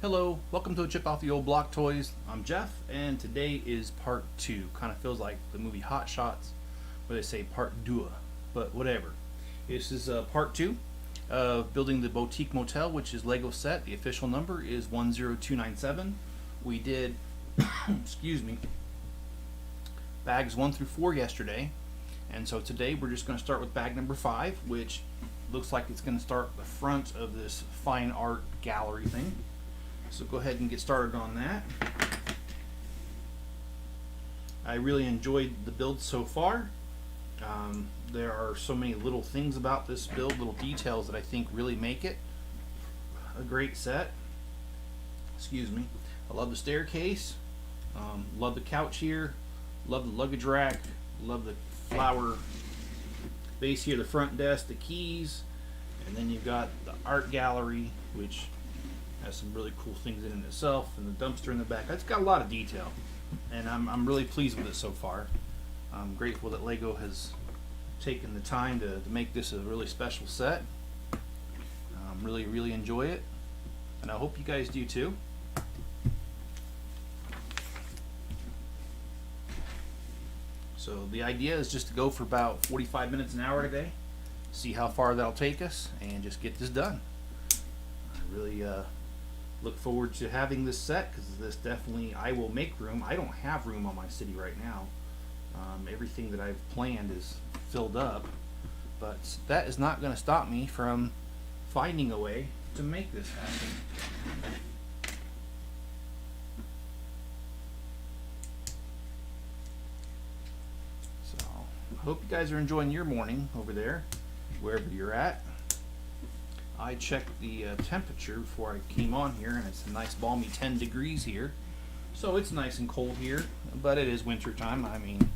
Hello, welcome to a Chip Off the Old Block Toys. I'm Jeff, and today is part 2. Kind of feels like the movie Hot Shots, where they say part 2, but whatever. This is part 2 of building the Boutique Motel, which is Lego set. The official number is 10297. We did, excuse me, bags 1 through 4 yesterday, and so today we're just going to start with bag number 5, which looks like it's going to start the front of this fine art gallery thing. So go ahead and get started on that. I really enjoyed the build so far. There are so many little things about this build, little details that I think really make it a great set. Excuse me. I love the staircase. Love the couch here. Love the luggage rack. Love the flower base here, the front desk, the keys. And then you've got the art gallery, which has some really cool things in it itself, and the dumpster in the back. It's got a lot of detail, and I'm really pleased with it so far. I'm grateful that Lego has taken the time to make this a really special set. Really enjoy it, and I hope you guys do too. So the idea is just to go for about 45 minutes, an hour today, see how far that'll take us, and just get this done. I really look forward to having this set, because this definitely, I will make room. I don't have room on my city right now. Everything that I've planned is filled up, but that is not going to stop me from finding a way to make this happen. So I hope you guys are enjoying your morning over there, wherever you're at. I checked the temperature before I came on here, and it's a nice balmy 10 degrees here. So it's nice and cold here, but it is winter time. I mean,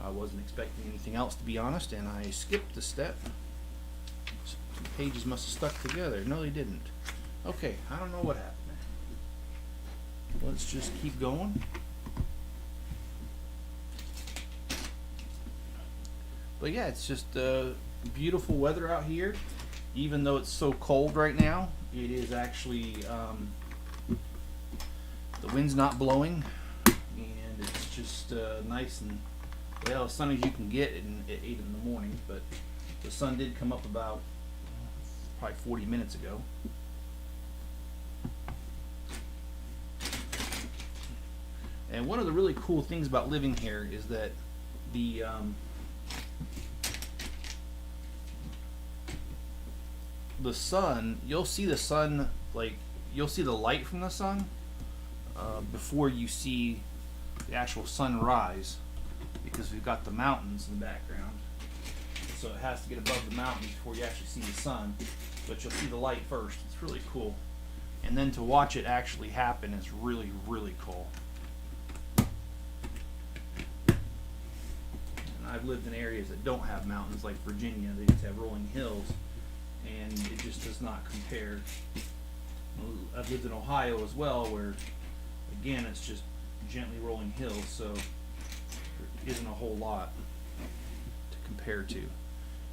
I wasn't expecting anything else, to be honest, and I skipped a step. Some pages must have stuck together. No, they didn't. Okay, I don't know what happened. Let's just keep going. But yeah, it's just beautiful weather out here. Even though it's so cold right now, it is actually, the wind's not blowing, and it's just nice and, well, as sunny as you can get at 8 in the morning, but the sun did come up about probably 40 minutes ago. And one of the really cool things about living here is that the sun, you'll see the sun, like, you'll see the light from the sun before you see the actual sunrise, because we've got the mountains in the background, so it has to get above the mountains before you actually see the sun, but you'll see the light first. It's really cool, and then to watch it actually happen is really cool. And I've lived in areas that don't have mountains, like Virginia. They just have rolling hills, and it just does not compare. I've lived in Ohio as well, where again it's just gently rolling hills, so there isn't a whole lot to compare to.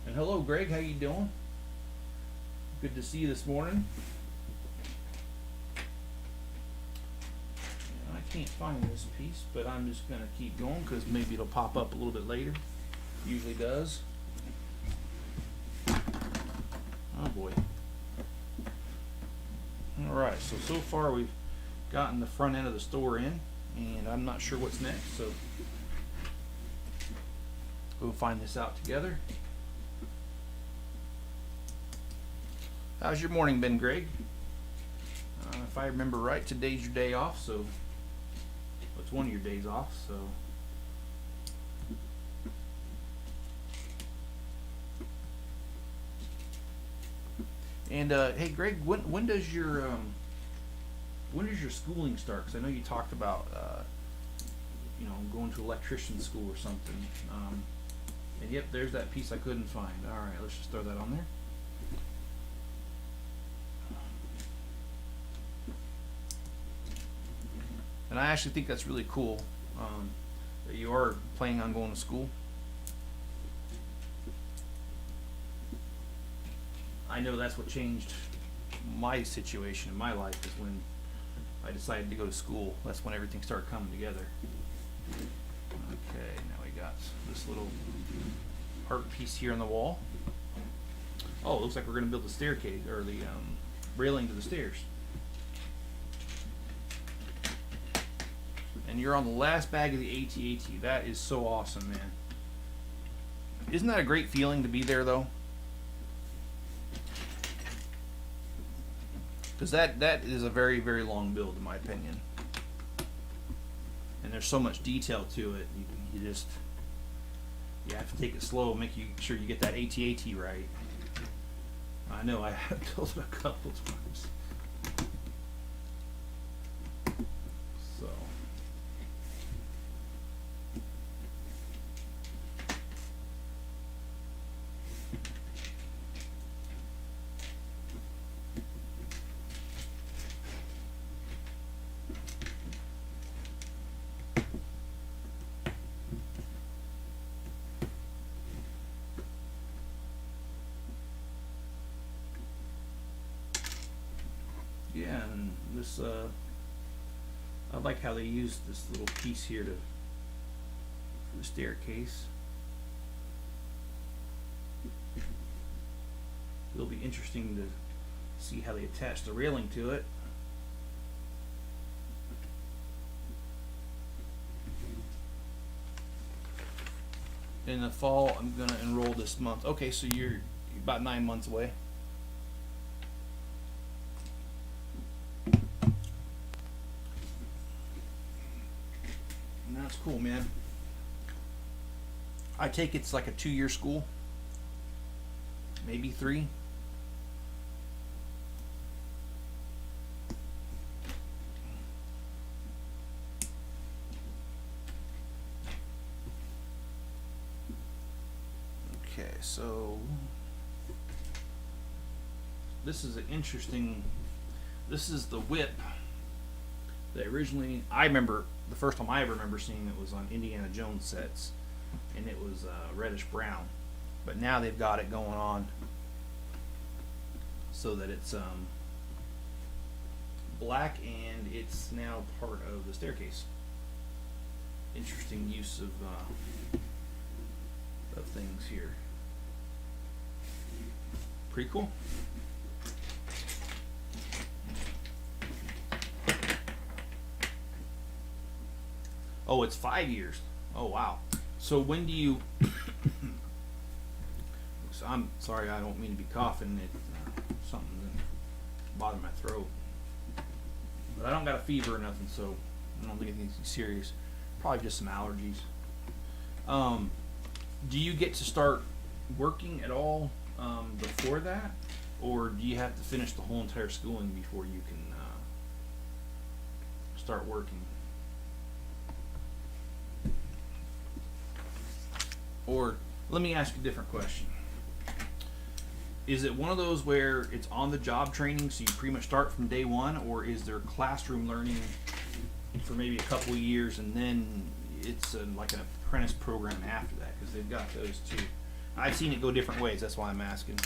And hello, Greg, how you doing? Good to see you this morning. And I can't find this piece, but I'm just gonna keep going because maybe it'll pop up a little bit later. Usually does. Oh boy. Alright, so far we've gotten the front end of the store in, and I'm not sure what's next, so we'll find this out together. How's your morning been, Greg? If I remember right, today's your day off, so well, it's one of your days off, so and hey, Greg, when does your schooling start? Because I know you talked about you know, going to electrician school or something. And yep, there's that piece I couldn't find. All right, let's just throw that on there. And I actually think that's really cool that you are planning on going to school. I know that's what changed my situation in my life, is when I decided to go to school. That's when everything started coming together. Okay, now we got this little art piece here on the wall. Oh, it looks like we're going to build the staircase, or the railing to the stairs. And you're on the last bag of the AT-AT. That is so awesome, man. Isn't that a great feeling to be there, though? Because that is a very, very long build, in my opinion. And there's so much detail to it. You have to take it slow, make sure you get that AT-AT right. I know I have built it a couple times. So. Yeah, and this, I like how they used this little piece here for the staircase. It'll be interesting to see how they attach the railing to it. In the fall, I'm gonna enroll this month. Okay, so you're about 9 months away. That's cool, man. I take it's like a 2-year school, maybe 3. Okay, so this is an interesting. This is the whip. They originally, I remember the first time I ever remember seeing it was on Indiana Jones sets, and it was reddish brown. But now they've got it going on so that it's black, and it's now part of the staircase. Interesting use of things here. Pretty cool. Oh, it's 5 years. Oh, wow. So when do you... So I'm sorry, I don't mean to be coughing. It's something that bothers my throat. But I don't got a fever or nothing, so I don't think anything serious. Probably just some allergies. Do you get to start working at all before that? Or do you have to finish the whole entire schooling before you can start working? Or let me ask you a different question. Is it one of those where it's on the job training, so you pretty much start from day one, or is there classroom learning for maybe a couple of years and then it's like an apprentice program after that? Because they've got those too. I've seen it go different ways, that's why I'm asking.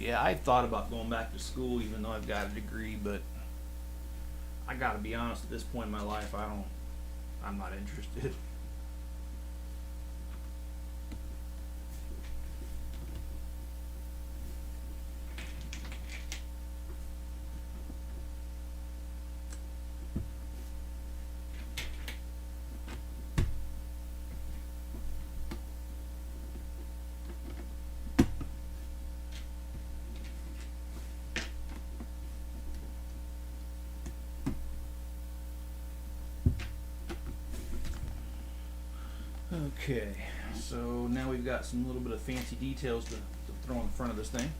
Yeah, I've thought about going back to school even though I've got a degree, but I gotta be honest, at this point in my life, I'm not interested. Okay, so now we've got some little bit of fancy details to throw in front of this thing.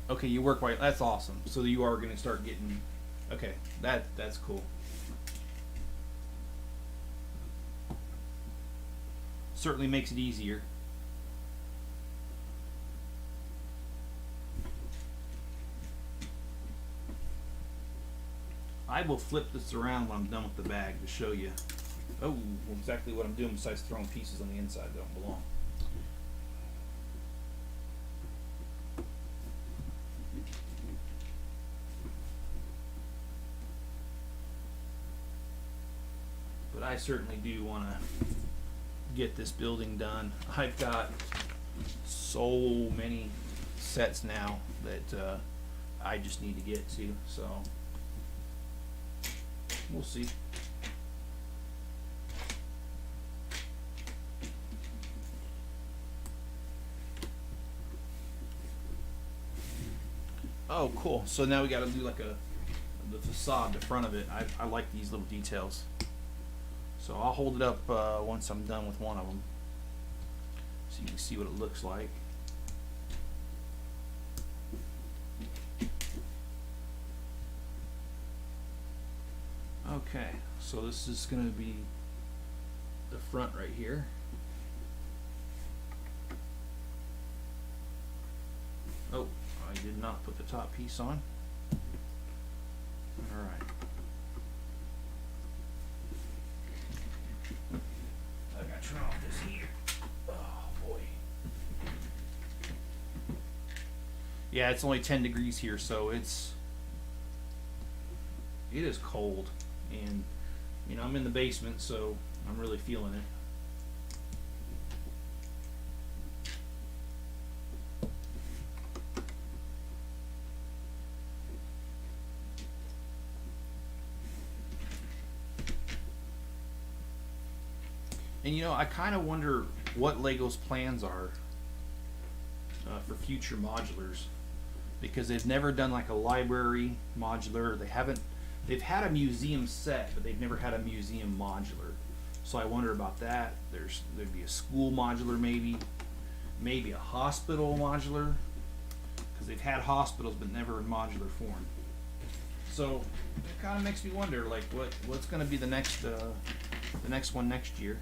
Okay, you work right. That's awesome. So you are going to start getting. Okay, that's cool. Certainly makes it easier. I will flip this around when I'm done with the bag to show you. Oh, exactly what I'm doing besides throwing pieces on the inside that don't belong. But I certainly do want to get this building done. I've got so many sets now that I just need to get to, so we'll see. Oh, cool. So now we got to do like the facade, the front of it. I like these little details. So I'll hold it up once I'm done with one of them, so you can see what it looks like. Okay, so this is going to be the front right here. Oh, I did not put the top piece on. All right. I gotta turn off this heater. Oh boy. Yeah, it's only 10 degrees here, so it is cold, and you know I'm in the basement, so I'm really feeling it. And you know, I kind of wonder what Lego's plans are for future modulars, because they've never done like a library modular. They've had a museum set, but they've never had a museum modular. So I wonder about that. There'd be a school modular, maybe a hospital modular, because they've had hospitals but never in modular form. So it kind of makes me wonder, like, what's going to be the next one next year.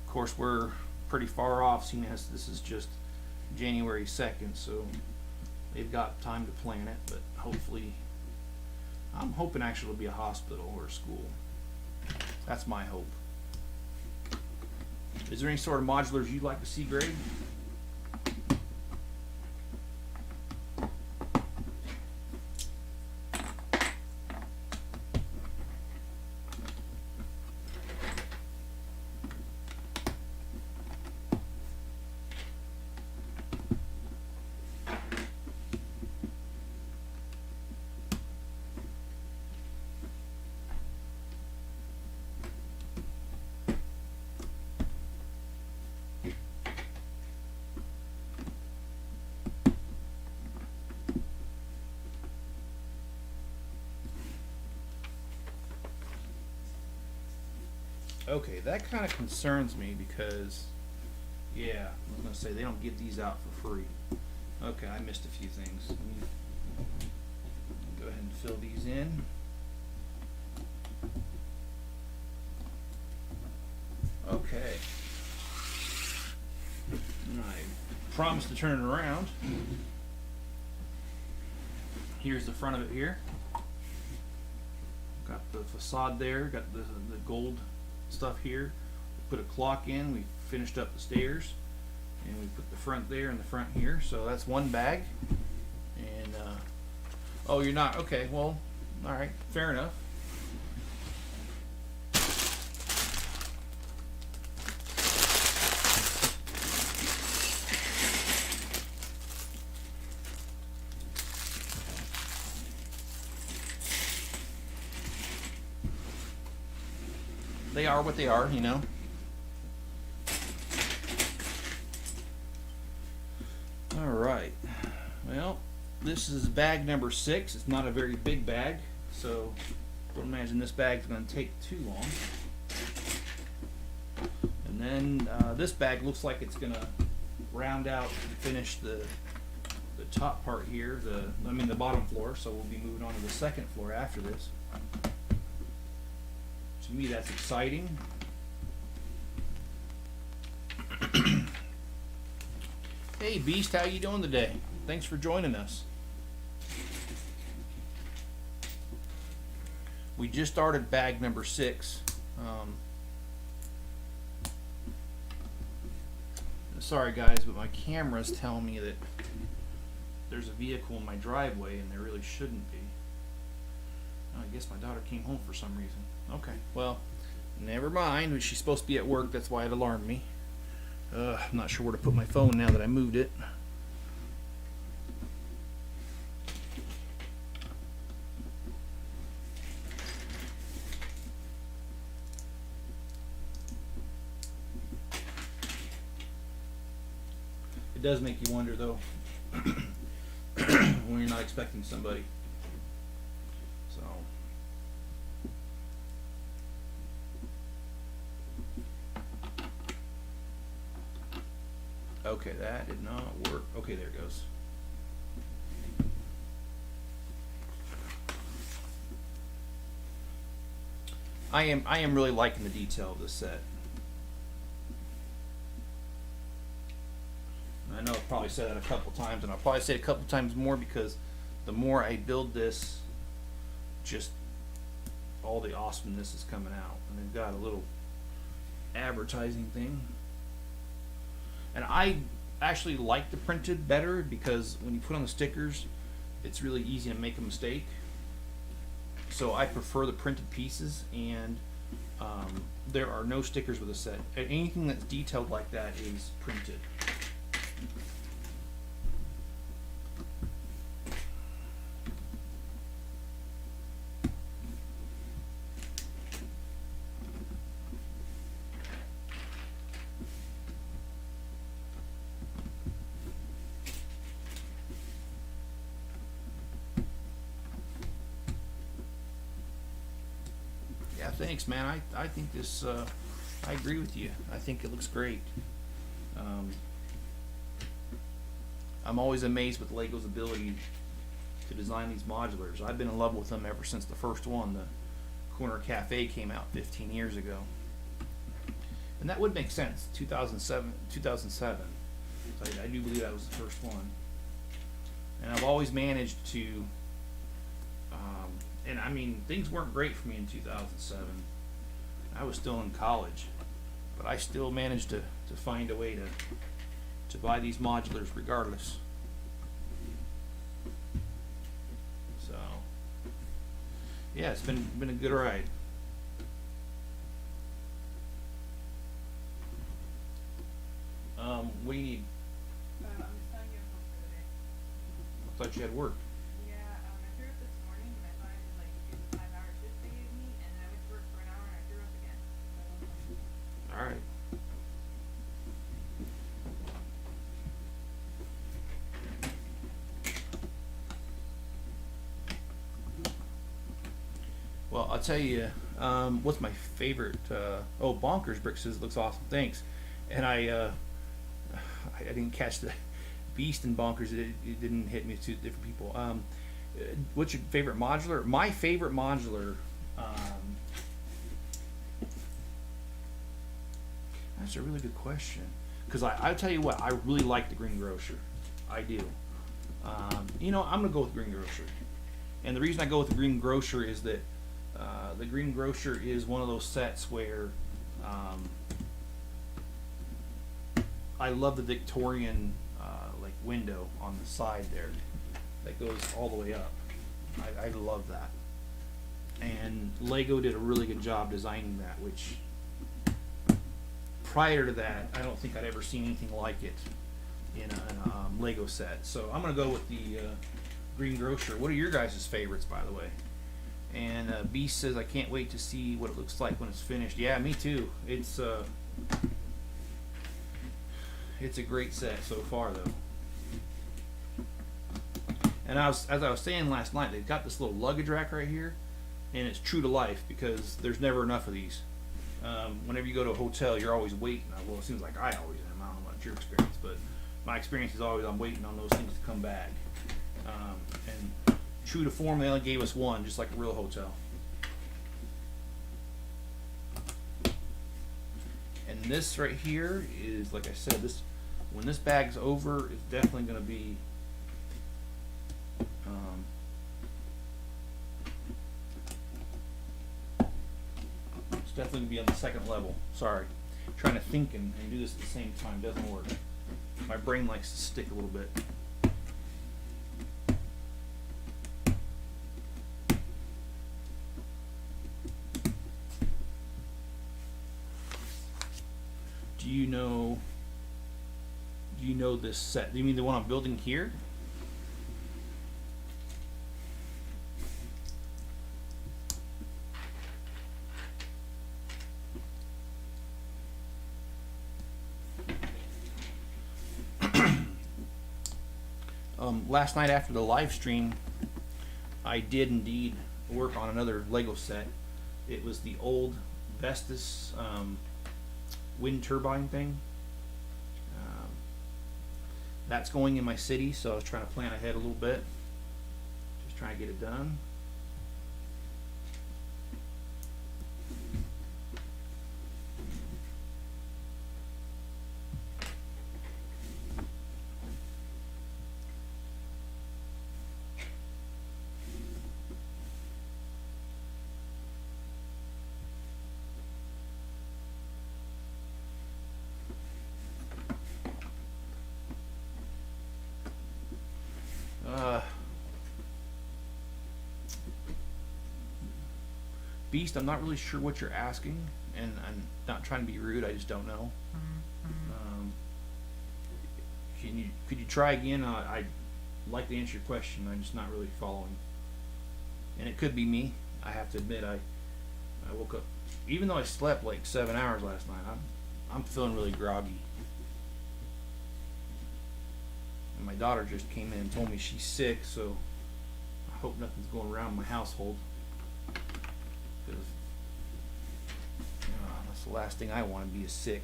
Of course, we're pretty far off, seeing as this is just January 2nd, so they've got time to plan it, but hopefully, I'm hoping actually it'll be a hospital or a school. That's my hope. Is there any sort of modulars you'd like to see, Greg? Okay, that kind of concerns me because, yeah, I was going to say they don't give these out for free. Okay, I missed a few things. Let me go ahead and fill these in. Okay. I promised to turn it around. Here's the front of it here. Got the facade there, got the gold stuff here. We put a clock in, we finished up the stairs, and we put the front there and the front here. So that's one bag. And oh, you're not? Okay, well, all right, fair enough. They are what they are, you know. All right. Well, this is bag number 6. It's not a very big bag, so don't imagine this bag's going to take too long. And then this bag looks like it's going to round out and finish the the top part here, the bottom floor, so we'll be moving on to the second floor after this. To me, that's exciting. Hey Beast, how you doing today? Thanks for joining us. We just started bag number 6. Sorry guys, but my camera's telling me that there's a vehicle in my driveway and there really shouldn't be. Oh, I guess my daughter came home for some reason. Okay, well, never mind. She's supposed to be at work, that's why it alarmed me. I'm not sure where to put my phone now that I moved it. It does make you wonder though when you're not expecting somebody. So okay, that did not work. Okay, there it goes. I am really liking the detail of this set. I know I've probably said that a couple times, and I'll probably say it a couple times more because the more I build this, just all the awesomeness is coming out. And they've got a little advertising thing. And I actually like the printed better because when you put on the stickers, it's really easy to make a mistake. So I prefer the printed pieces, and there are no stickers with a set. Anything that's detailed like that is printed. Yeah, thanks, man. I think this, I agree with you. I think it looks great. I'm always amazed with Lego's ability to design these modulars. I've been in love with them ever since the first one, the Corner Cafe, came out 15 years ago. And that would make sense, 2007. I do believe that was the first one. And I've always managed to, and I mean, things weren't great for me in 2007. I was still in college, but I still managed to find a way to buy these modulars regardless. So yeah, it's been a good ride. What do you need? I'm just telling you I'm home for the day. I thought you had work. Yeah, I threw up this morning and I thought I could like do the 5-hour shift they gave me, and then I went to work for an hour and I threw up again. All right. Well, I'll tell you, what's my favorite? Oh, Bonkers Brick says it looks awesome. Thanks. And I didn't catch the Beast and Bonkers. It didn't hit me. It's two different people. What's your favorite modular? My favorite modular. That's a really good question. Because I'll tell you what, I really like the Green Grocer. I do. You know, I'm gonna go with Green Grocer. And the reason I go with the Green Grocer is that the Green Grocer is one of those sets where I love the Victorian like window on the side there that goes all the way up. I love that. And Lego did a really good job designing that, which prior to that, I don't think I'd ever seen anything like it in a Lego set. So I'm gonna go with the Green Grocer. What are your guys' favorites, by the way? And Beast says, I can't wait to see what it looks like when it's finished. Yeah, me too. It's a great set so far, though. And as I was saying last night, they've got this little luggage rack right here, and it's true to life because there's never enough of these. Whenever you go to a hotel, you're always waiting. Well, it seems like I always am. I don't know about your experience, but my experience is always I'm waiting on those things to come back. And true to form, they only gave us one, just like a real hotel. And this right here is, like I said, this when this bag's over, it's definitely going to be it's definitely going to be on the second level. Sorry, trying to think and do this at the same time doesn't work. My brain likes to stick a little bit. Do you know this set? Do you mean the one I'm building here? Last night after the live stream, I did indeed work on another Lego set. It was the old Vestas wind turbine thing. That's going in my city, so I was trying to plan ahead a little bit. Just trying to get it done. Beast, I'm not really sure what you're asking, and I'm not trying to be rude. I just don't know. Could you try again? I'd like to answer your question. I'm just not really following. And it could be me. I have to admit, I woke up, even though I slept like 7 hours last night. I'm feeling really groggy. And my daughter just came in and told me she's sick, so I hope nothing's going around in my household. Because that's the last thing I want to be is sick.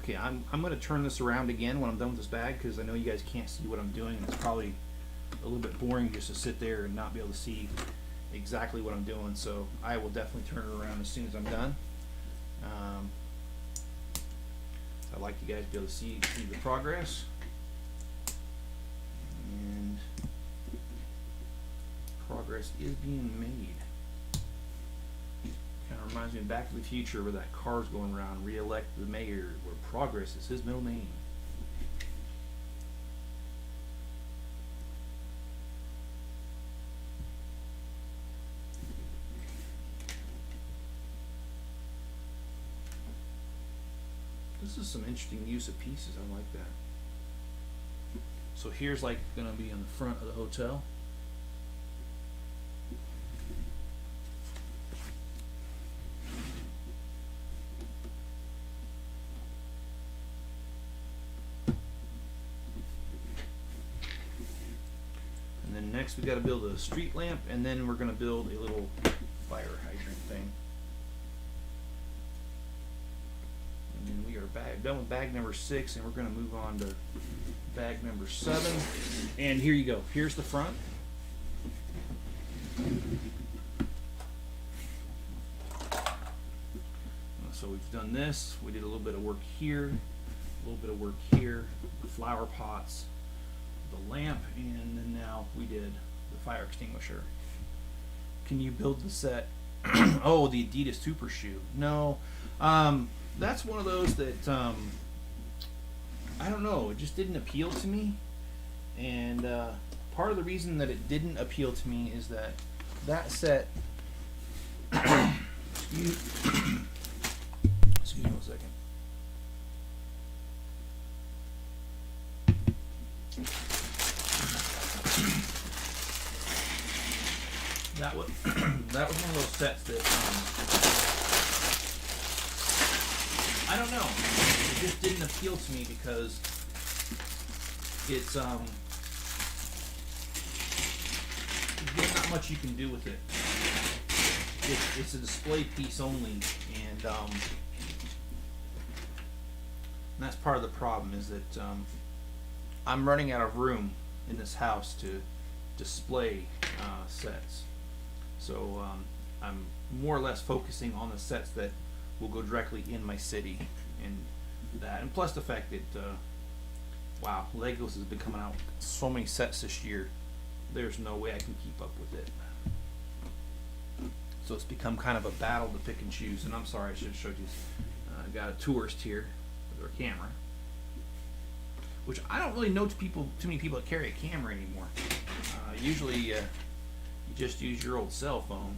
Okay, I'm going to turn this around again when I'm done with this bag, because I know you guys can't see what I'm doing, and it's probably a little bit boring just to sit there and not be able to see exactly what I'm doing. So I will definitely turn it around as soon as I'm done. I'd like you guys to be able to see the progress. And progress is being made. Kind of reminds me of Back to the Future, where that car's going around, re-elect the mayor, where progress is his middle name. This is some interesting use of pieces. I like that. So here's like going to be on the front of the hotel. Next, we got to build a street lamp, and then we're going to build a little fire hydrant thing. And then we are done with bag number 6, and we're going to move on to bag number 7. And here you go. Here's the front. So we've done this. We did a little bit of work here, a little bit of work here, the flower pots, the lamp, and then now we did the fire extinguisher. Can you build the set? Oh, the Adidas Super Shoe. No, that's one of those that I don't know. It just didn't appeal to me, and part of the reason that it didn't appeal to me is that set. Excuse me one second. that was that was one of those sets that I don't know. It just didn't appeal to me because it's there's not much you can do with it. It's a display piece only, and that's part of the problem is that I'm running out of room in this house to display sets. So I'm more or less focusing on the sets that will go directly in my city, and that, and plus the fact that wow, Legos has been coming out with so many sets this year. There's no way I can keep up with it. So it's become kind of a battle to pick and choose. And I'm sorry, I should have showed you. I got a tourist here with their camera, which I don't really know too many people that carry a camera anymore. Usually, you just use your old cell phone.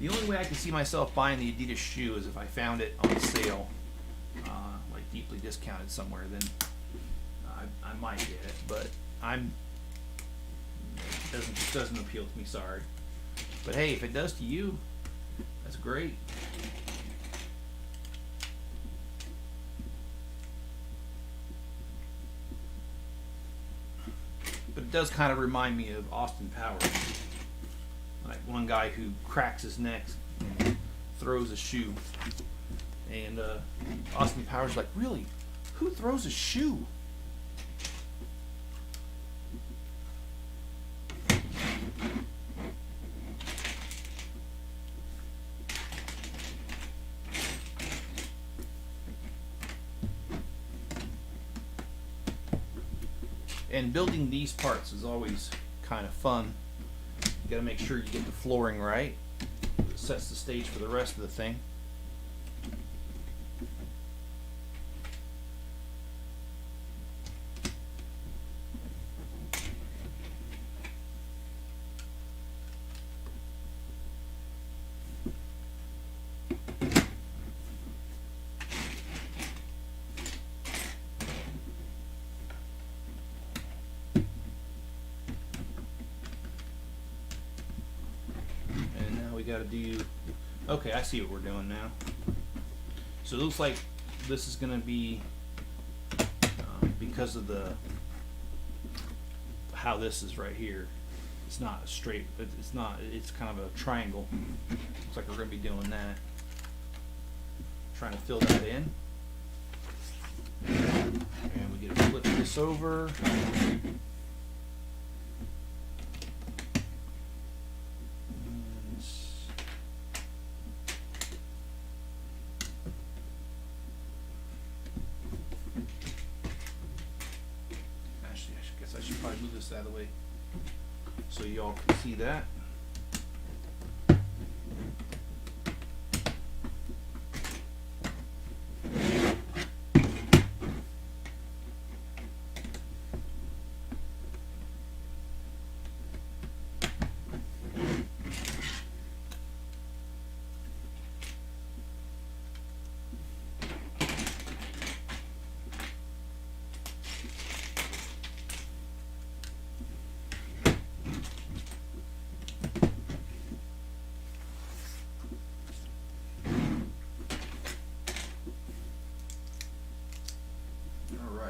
The only way I can see myself buying the Adidas shoe is if I found it on sale, like deeply discounted somewhere. Then I might get it, but it doesn't appeal to me. Sorry, but hey, if it does to you, that's great. But it does kind of remind me of Austin Powers, like one guy who cracks his neck and throws a shoe, and Austin Powers like, really, who throws a shoe? And building these parts is always kind of fun. You gotta make sure you get the flooring right. It sets the stage for the rest of the thing. Got to do. Okay, I see what we're doing now. So it looks like this is going to be because of the how this is right here. It's not a straight. It's not. It's kind of a triangle. Looks like we're going to be doing that. Trying to fill that in, and we get to flip this over. Out of the way so y'all can see that.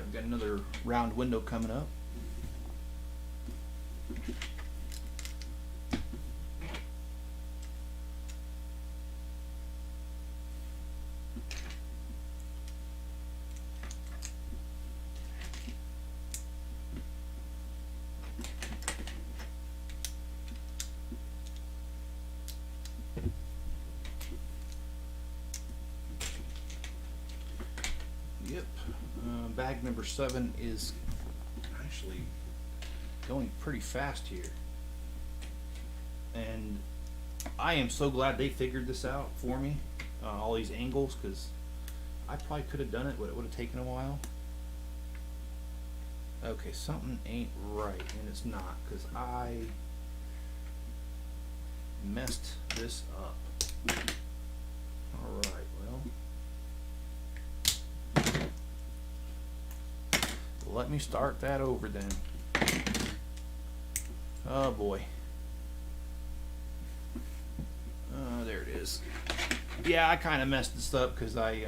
We've got another round window coming up. Yep. Bag number 7 is actually going pretty fast here, and I am so glad they figured this out for me, all these angles, because I probably could have done it, but it would have taken a while. Okay, something ain't right, and it's not, because I messed this up. Alright, well, let me start that over then. Oh boy. There it is. Yeah, I kind of messed this up because I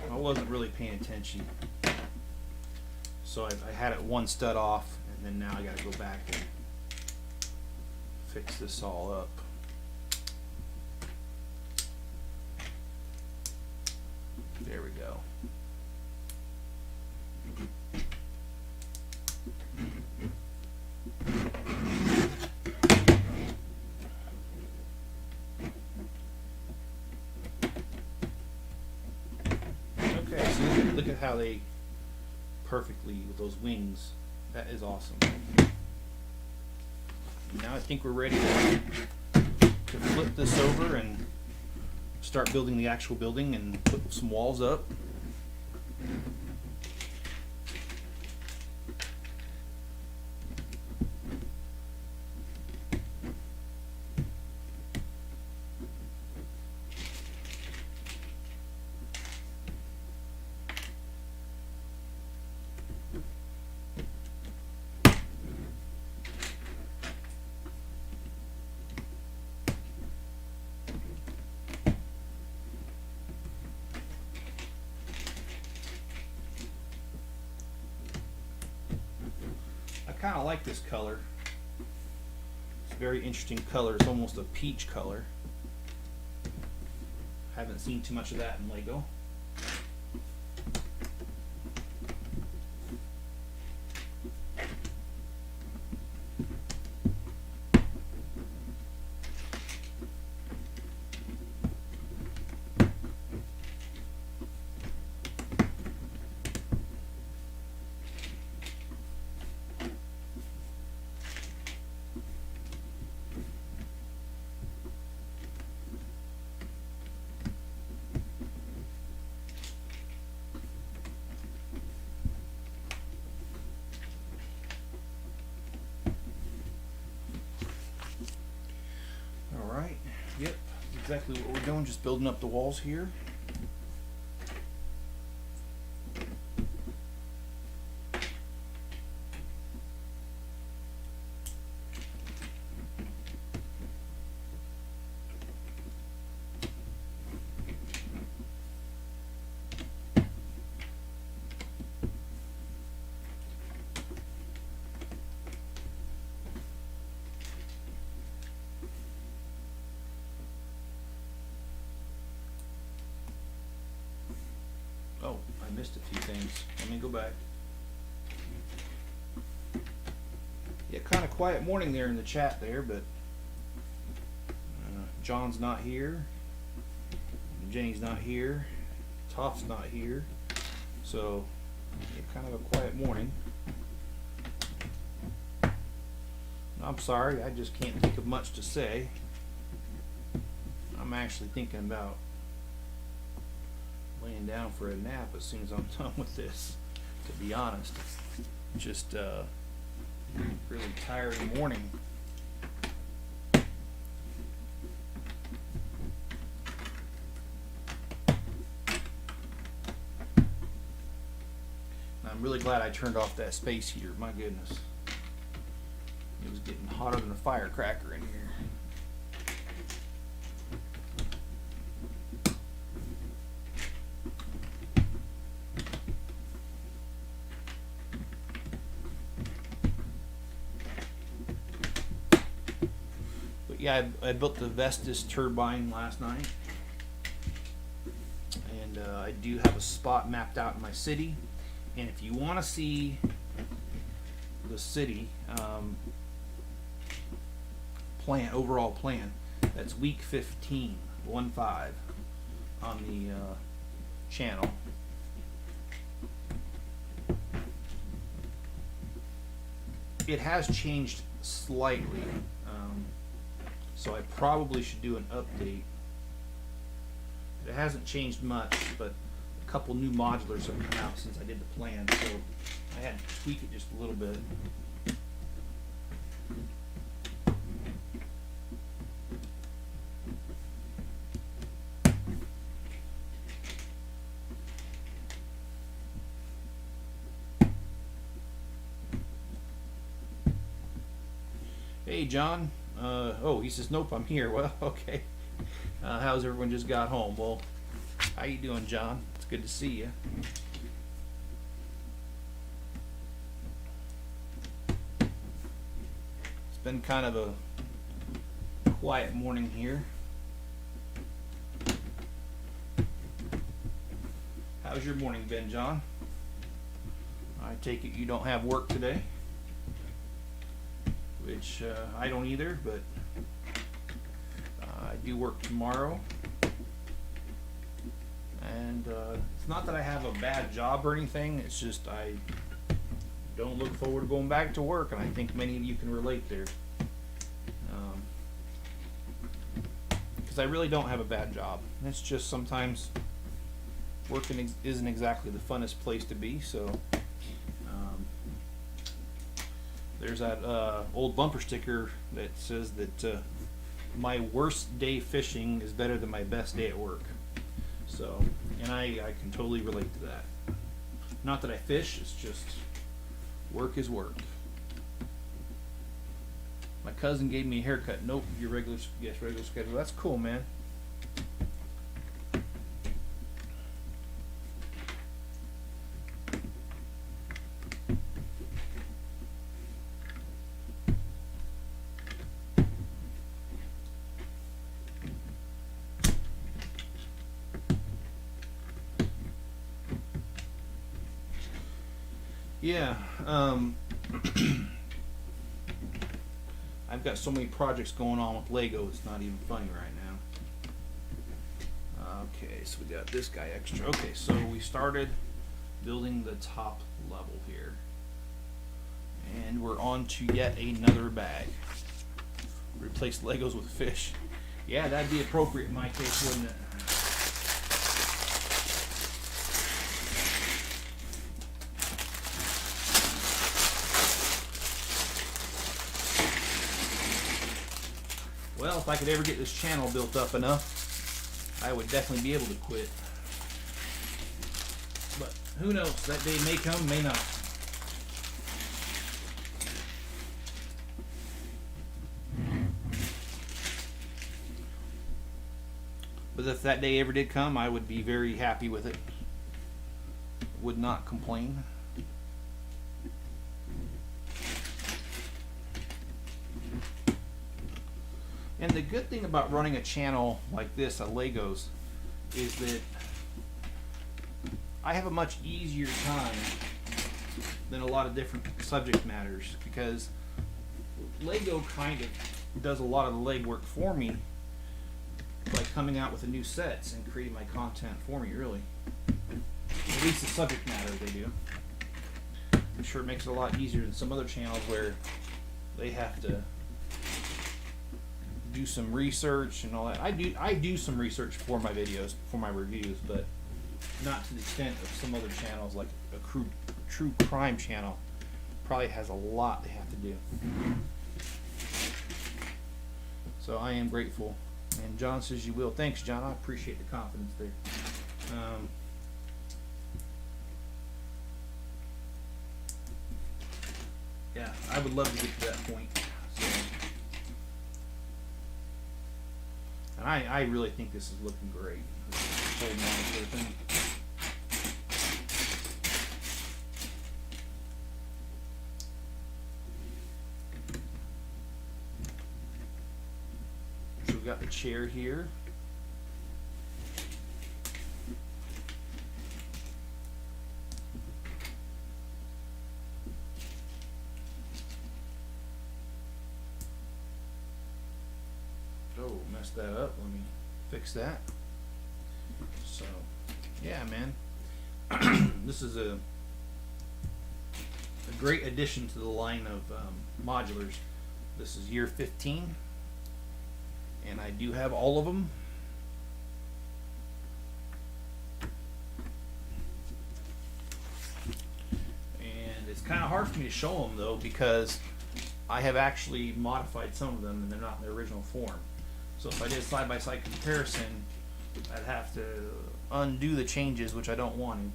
wasn't really paying attention. So I had it one stud off, and then now I got to go back and fix this all up. There we go. Okay, so look at how they perfectly with those wings. That is awesome. Now I think we're ready to flip this over and start building the actual building and put some walls up. I kind of like this color. It's a very interesting color. It's almost a peach color. Haven't seen too much of that in Lego. Alright, yep, exactly what we're doing, just building up the walls here. Oh, I missed a few things. Let me go back. Yeah, kind of quiet morning there in the chat there, but John's not here. Jenny's not here. Toph's not here. So, yeah, kind of a quiet morning. I'm sorry, I just can't think of much to say. I'm actually thinking about laying down for a nap as soon as I'm done with this, to be honest. Just really tired morning. I'm really glad I turned off that space heater. My goodness, it was getting hotter than a firecracker in here. Yeah, I built the Vestas turbine last night, and I do have a spot mapped out in my city. And if you want to see the city plan, overall plan, that's week 15, 1-5 on the channel. It has changed slightly. So I probably should do an update. It hasn't changed much, but a couple new modulars have come out since I did the plan, so I had to tweak it just a little bit. Hey, John. Oh, he says, nope, I'm here. Well, okay. How's everyone just got home? Well, how you doing, John? It's good to see you. It's been kind of a quiet morning here. How's your morning been, John? I take it you don't have work today, which I don't either, but I do work tomorrow. And it's not that I have a bad job or anything, it's just I don't look forward to going back to work, and I think many of you can relate there. Because I really don't have a bad job. It's just sometimes working isn't exactly the funnest place to be, so there's that old bumper sticker that says that my worst day fishing is better than my best day at work. So, and I can totally relate to that. Not that I fish, it's just work is work. My cousin gave me a haircut. Nope, your regular schedule. That's cool, man. Yeah, I've got so many projects going on with Lego, it's not even funny right now. Okay, so we got this guy extra. Okay, so we started building the top level here. And we're on to yet another bag. Replace Legos with fish. Yeah, that'd be appropriate in my case, wouldn't it? Well, if I could ever get this channel built up enough, I would definitely be able to quit. But who knows? That day may come, may not. But if that day ever did come, I would be very happy with it. Would not complain. And the good thing about running a channel like this at Legos is that I have a much easier time than a lot of different subject matters, because Lego kind of does a lot of the legwork for me by coming out with the new sets and creating my content for me, really. At least the subject matter they do. I'm sure it makes it a lot easier than some other channels where they have to do some research and all that. I do some research for my videos, for my reviews, but not to the extent of some other channels, like a true crime channel probably has a lot they have to do. So I am grateful. And John says you will. Thanks, John. I appreciate the confidence there. Yeah, I would love to get to that point. So. And I really think this is looking great. This whole modular thing. So we've got the chair here. Oh, messed that up. Let me fix that. So, yeah, man. This is a great addition to the line of modulars. This is year 15, and I do have all of them. And it's kind of hard for me to show them, though, because I have actually modified some of them and they're not in their original form. So if I did a side-by-side comparison, I'd have to undo the changes, which I don't want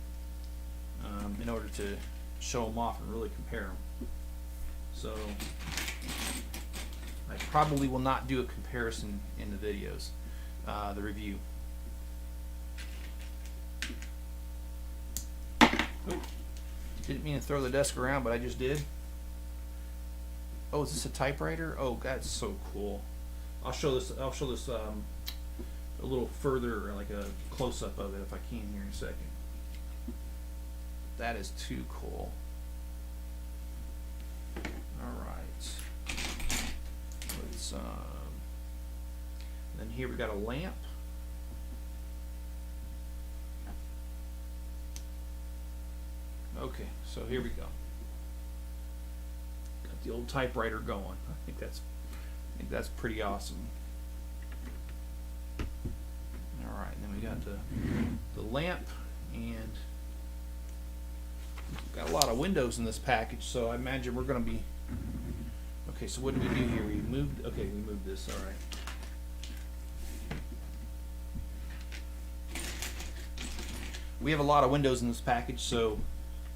to, in order to show them off and really compare them. So I probably will not do a comparison in the videos, the review. Oh, didn't mean to throw the desk around, but I just did. Oh, is this a typewriter? Oh, that's so cool. I'll show this a little further, like a close-up of it if I can here in a second. That is too cool. Alright. Let's then here we got a lamp. Okay, so here we go. Got the old typewriter going. I think that's pretty awesome. Alright, then we got the lamp, and got a lot of windows in this package, so I imagine we're gonna be okay. So what did we do here? We moved this, alright. We have a lot of windows in this package, so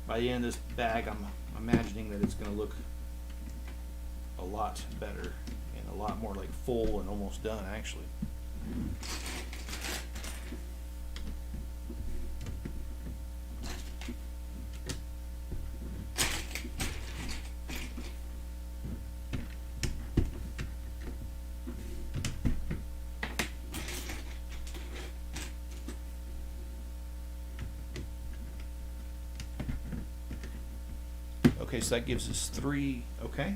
by the end of this bag, I'm imagining that it's going to look a lot better and a lot more like full and almost done, actually. Okay, so that gives us 3. Okay.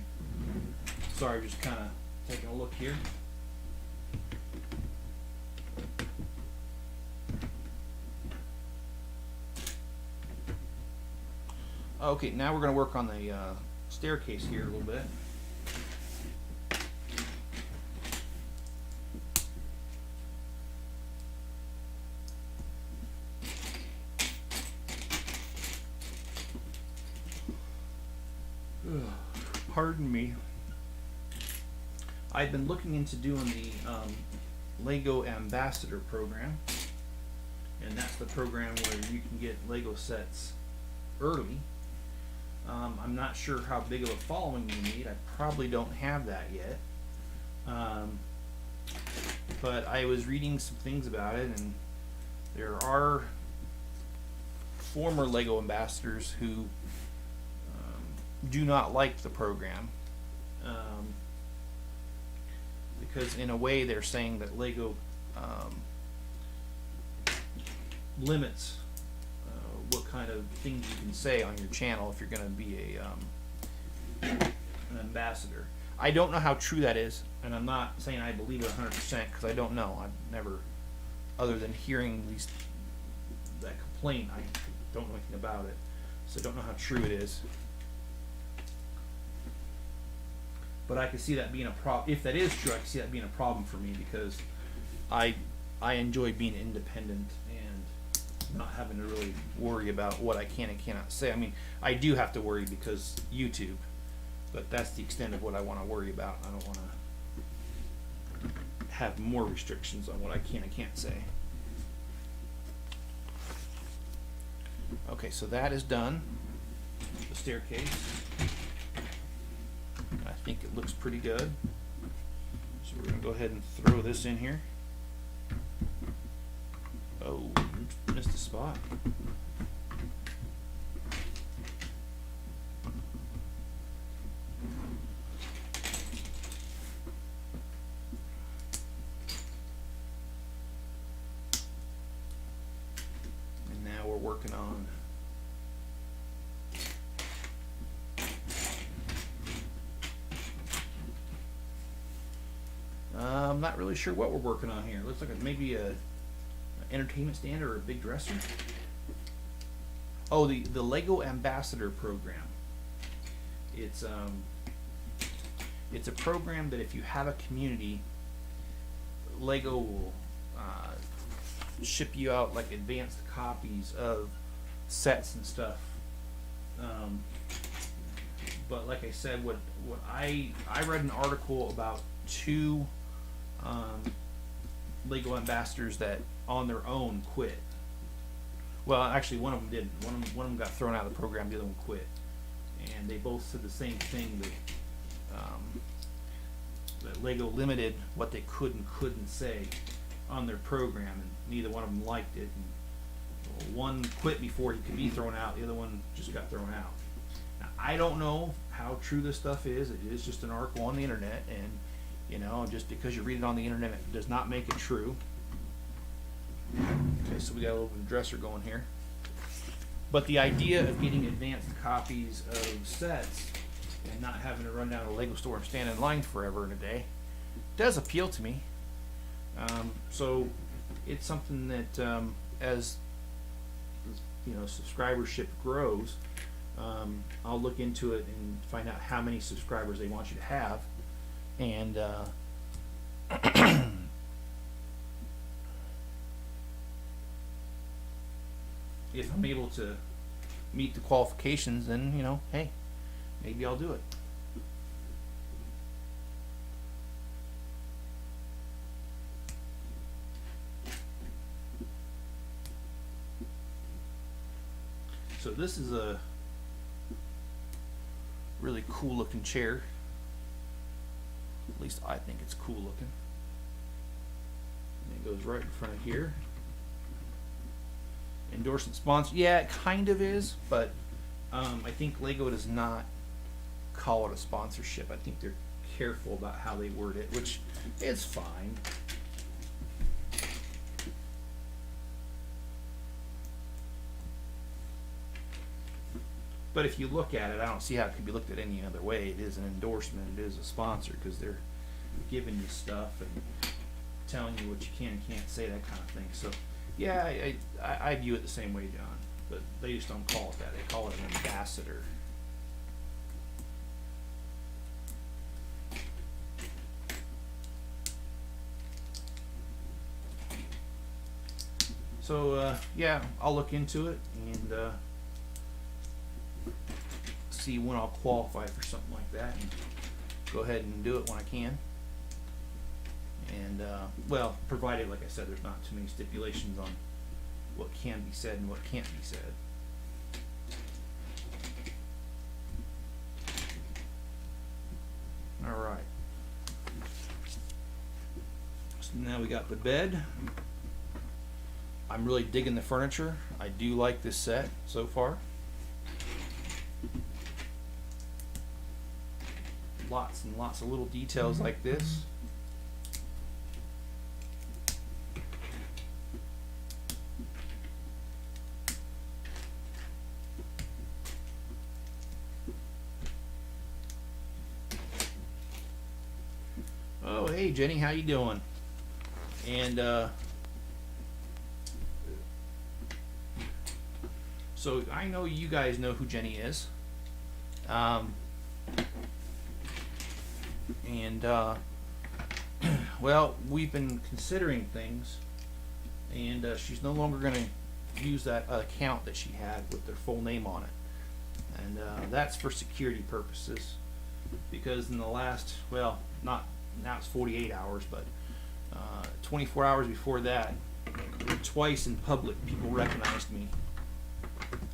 Sorry, just kind of taking a look here. Okay, now we're going to work on the staircase here a little bit. Pardon me. I've been looking into doing the Lego Ambassador program, and that's the program where you can get Lego sets early. I'm not sure how big of a following you need. I probably don't have that yet. But I was reading some things about it, and there are former Lego ambassadors who do not like the program, because in a way they're saying that Lego limits what kind of things you can say on your channel if you're going to be an ambassador. I don't know how true that is, and I'm not saying I believe it 100% because I don't know. I've never, other than hearing that complaint, I don't know anything about it, so I don't know how true it is. But I can see that being a problem. If that is true, I can see that being a problem for me because I enjoy being independent and not having to really worry about what I can and cannot say. I mean, I do have to worry because YouTube, but that's the extent of what I want to worry about. I don't want to have more restrictions on what I can and can't say. Okay, so that is done. The staircase. I think it looks pretty good. So we're going to go ahead and throw this in here. Oh, missed a spot. And now we're working on I'm not really sure what we're working on here. Looks like maybe an entertainment stand or a big dresser. Oh, the Lego Ambassador program. It's a program that if you have a community, Lego will ship you out like advanced copies of sets and stuff. But like I said, what I read an article about 2 Lego ambassadors that on their own quit. Well, actually, one of them didn't. One of them got thrown out of the program. The other one quit, and they both said the same thing, that that Lego limited what they could and couldn't say on their program, and neither one of them liked it. And one quit before he could be thrown out. The other one just got thrown out. Now, I don't know how true this stuff is. It is just an article on the internet, and you know, just because you read it on the internet it does not make it true. Okay, so we got a little bit of dresser going here. But the idea of getting advanced copies of sets and not having to run down to a Lego store and stand in line forever and a day does appeal to me. So it's something that as you know, subscribership grows, I'll look into it and find out how many subscribers they want you to have, and if I'm able to meet the qualifications, then you know, hey, maybe I'll do it. So this is a really cool looking chair. At least I think it's cool looking. And it goes right in front of here. Endorsement sponsor. Yeah, it kind of is, but I think Lego does not call it a sponsorship. I think they're careful about how they word it, which is fine. But if you look at it, I don't see how it could be looked at any other way. It is an endorsement. It is a sponsor, because they're giving you stuff and telling you what you can and can't say, that kind of thing. So, yeah, I view it the same way, John. But they just don't call it that. They call it an ambassador. So, yeah, I'll look into it and see when I'll qualify for something like that, and go ahead and do it when I can. And well, provided, like I said, there's not too many stipulations on what can be said and what can't be said. All right. So now we got the bed. I'm really digging the furniture. I do like this set so far. Lots and lots of little details like this. Oh, hey Jenny, how you doing? And so I know you guys know who Jenny is. Well, we've been considering things, and she's no longer going to use that account that she had with their full name on it, and that's for security purposes, because in the last, well, not now, it's 48 hours, but 24 hours before that, twice in public people recognized me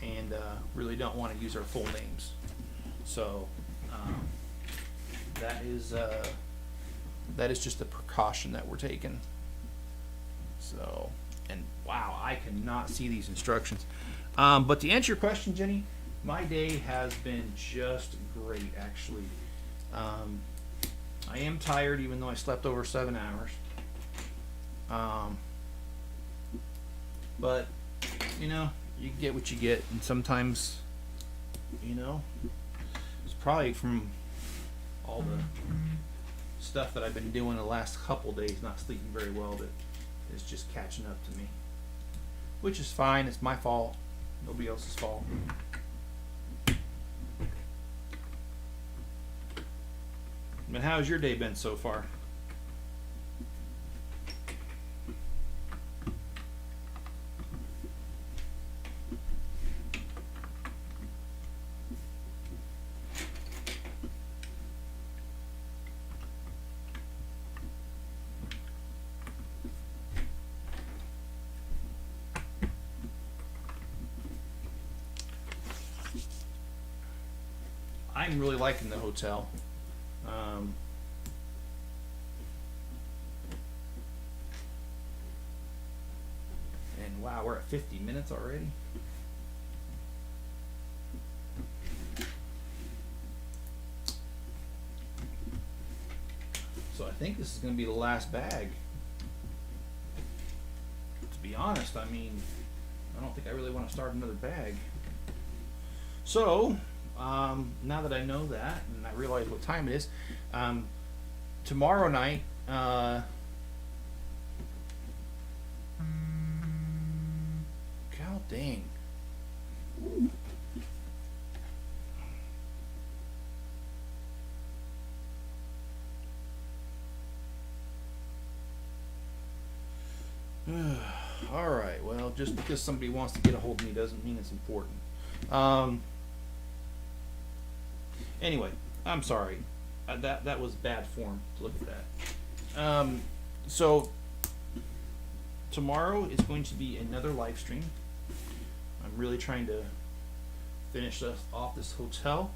and really don't want to use our full names. So that is just a precaution that we're taking. So, and wow, I cannot see these instructions. But to answer your question, Jenny, my day has been just great, actually. I am tired, even though I slept over 7 hours. But you know, you get what you get, and sometimes, you know, it's probably from all the stuff that I've been doing the last couple days, not sleeping very well, that is just catching up to me, which is fine. It's my fault, nobody else's fault. But how's your day been so far? I'm really liking the hotel. And wow, we're at 50 minutes already. So I think this is going to be the last bag. To be honest, I mean, I don't think I really want to start another bag. So, now that I know that, and I realize what time it is, tomorrow night, God dang. All right. Well, just because somebody wants to get a hold of me doesn't mean it's important. Anyway, I'm sorry. That was bad form to look at that. So tomorrow is going to be another live stream. I'm really trying to finish off this hotel,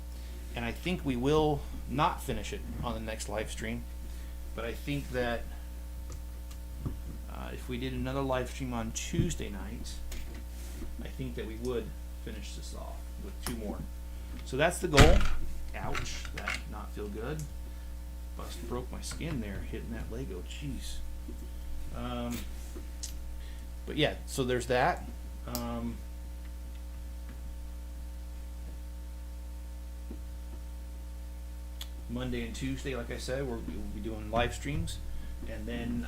and I think we will not finish it on the next live stream. But I think that if we did another live stream on Tuesday night, I think that we would finish this off with 2 more. So that's the goal. Ouch, that did not feel good. Broke my skin there hitting that Lego. Jeez. But yeah, so there's that. Monday and Tuesday, like I said, we'll be doing live streams, and then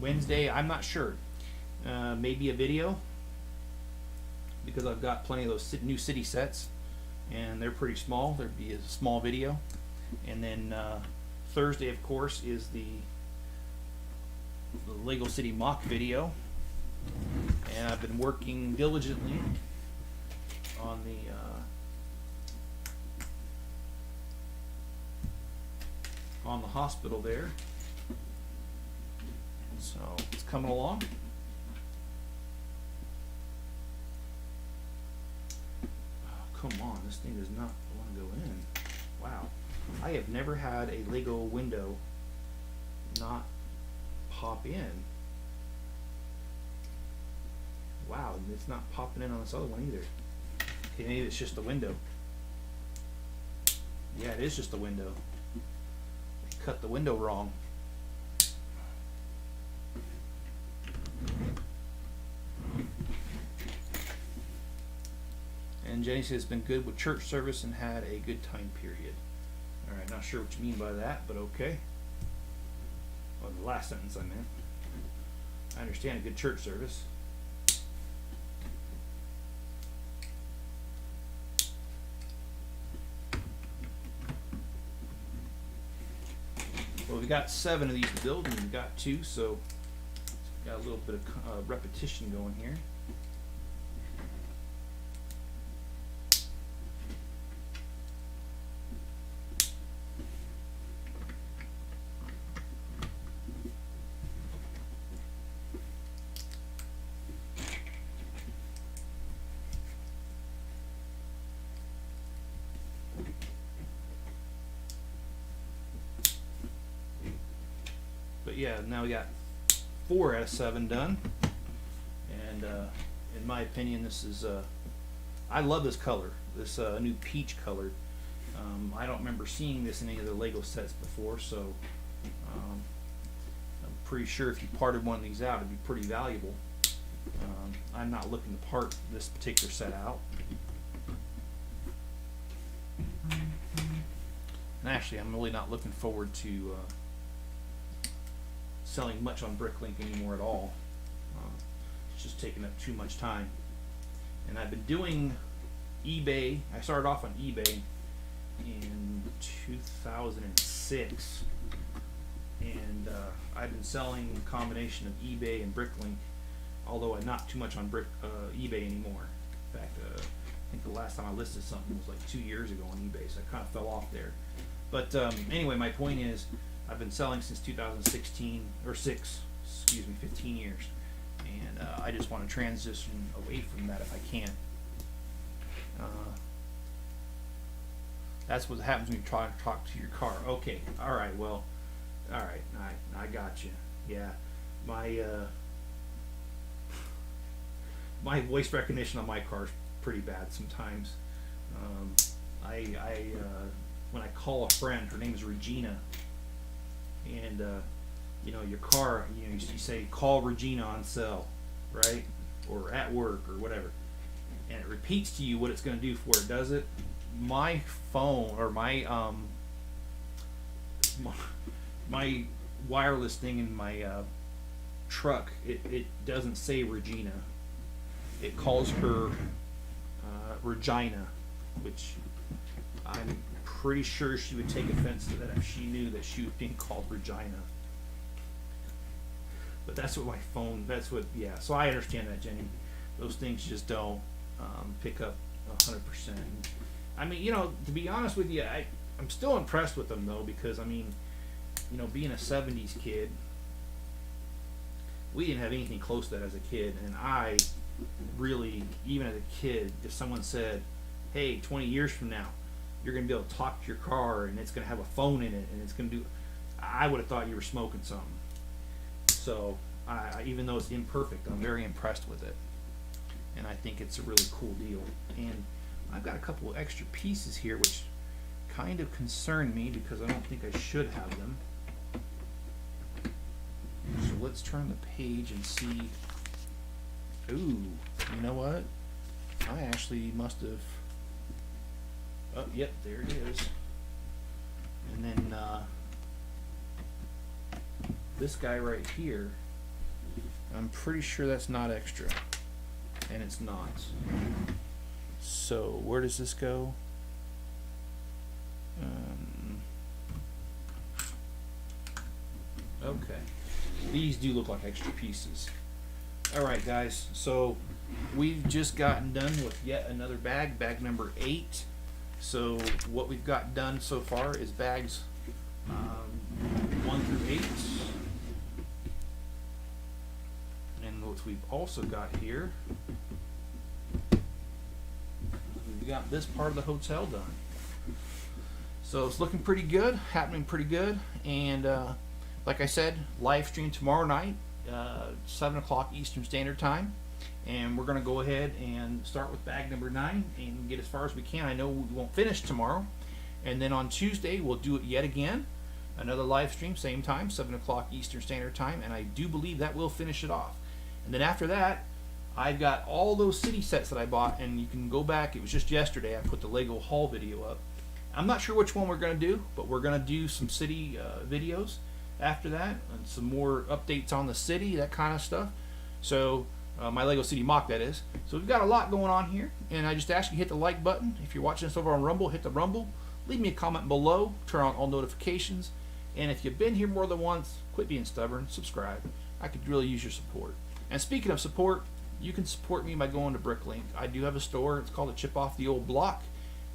Wednesday, I'm not sure. Maybe a video, because I've got plenty of those new city sets, and they're pretty small. There'd be a small video, and then Thursday, of course, is the Lego City mock video, and I've been working diligently on the hospital there. So it's coming along. Oh, come on, this thing does not want to go in. Wow. I have never had a Lego window not pop in. Wow, and it's not popping in on this other one either. Okay, maybe it's just the window. Yeah, it is just the window. I cut the window wrong. And Jenny says it's been good with church service and had a good time period. Alright, not sure what you mean by that, but okay. Well, the last sentence I meant. I understand a good church service. Well, we got 7 of these to build, and we got 2, so got a little bit of repetition going here. But yeah, now we got 4 out of 7 done, and in my opinion, this is I love this color, this new peach color. I don't remember seeing this in any of the Lego sets before, so I'm pretty sure if you parted one of these out, it'd be pretty valuable. I'm not looking to part this particular set out. And actually, I'm really not looking forward to selling much on Bricklink anymore at all. It's just taking up too much time. And I've been doing eBay. I started off on eBay in 2006, and I've been selling a combination of eBay and Bricklink, although I'm not too much on eBay anymore. In fact, I think the last time I listed something was like 2 years ago on eBay, so I kind of fell off there. But anyway, my point is, I've been selling since 2016, or 15 years. And I just want to transition away from that if I can. That's what happens when you try to talk to your car. Okay, alright, well, alright, I got you. Yeah, my my voice recognition on my car is pretty bad sometimes. When I call a friend, her name is Regina, and you know, your car, you know, you say call Regina on cell, right, or at work or whatever, and it repeats to you what it's going to do before it does it. My phone or my wireless thing in my truck, it doesn't say Regina. It calls her Regina, which I'm pretty sure she would take offense to that if she knew that she was being called Regina. But that's what my phone, that's what, yeah. So I understand that, Jenny. Those things just don't pick up 100%. I mean, you know, to be honest with you, I'm still impressed with them, though, because, I mean, you know, being a 70s kid, we didn't have anything close to that as a kid. And I really, even as a kid, if someone said, hey, 20 years from now, you're going to be able to talk to your car and it's going to have a phone in it and it's going to do, I would have thought you were smoking something. So, even though it's imperfect, I'm very impressed with it. And I think it's a really cool deal. And I've got a couple of extra pieces here which kind of concern me because I don't think I should have them. So let's turn the page and see. Ooh, you know what? I actually must have. Oh, yep, there it is. And then this guy right here, I'm pretty sure that's not extra. And it's not. So where does this go? Okay. These do look like extra pieces. Alright guys, so we've just gotten done with yet another bag number 8. So what we've got done so far is bags 1 through 8. And what we've also got here, we've got this part of the hotel done. So it's looking pretty good, happening pretty good, and like I said, live stream tomorrow night, 7 o'clock Eastern Standard Time, and we're going to go ahead and start with bag number 9 and get as far as we can. I know we won't finish tomorrow, and then on Tuesday we'll do it yet again, another live stream, same time, 7 o'clock Eastern Standard Time, and I do believe that will finish it off. And then after that, I've got all those city sets that I bought, and you can go back, it was just yesterday I put the Lego haul video up. I'm not sure which one we're going to do, but we're going to do some city videos after that, and some more updates on the city, that kind of stuff. So my Lego City mock, that is. So we've got a lot going on here, and I just ask you hit the like button. If you're watching this over on Rumble, hit the Rumble. Leave me a comment below, turn on all notifications, and if you've been here more than once, quit being stubborn, subscribe. I could really use your support. And speaking of support, you can support me by going to Bricklink. I do have a store. It's called a Chip Off the Old Block.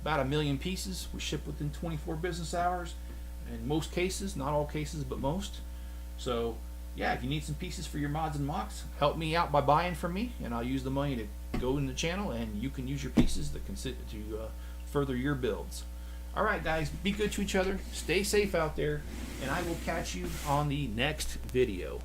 About 1 million pieces. We ship within 24 business hours. In most cases, not all cases, but most. So, yeah, if you need some pieces for your mods and mocks, help me out by buying from me, and I'll use the money to go in the channel, and you can use your pieces to further your builds. Alright guys, be good to each other, stay safe out there, and I will catch you on the next video.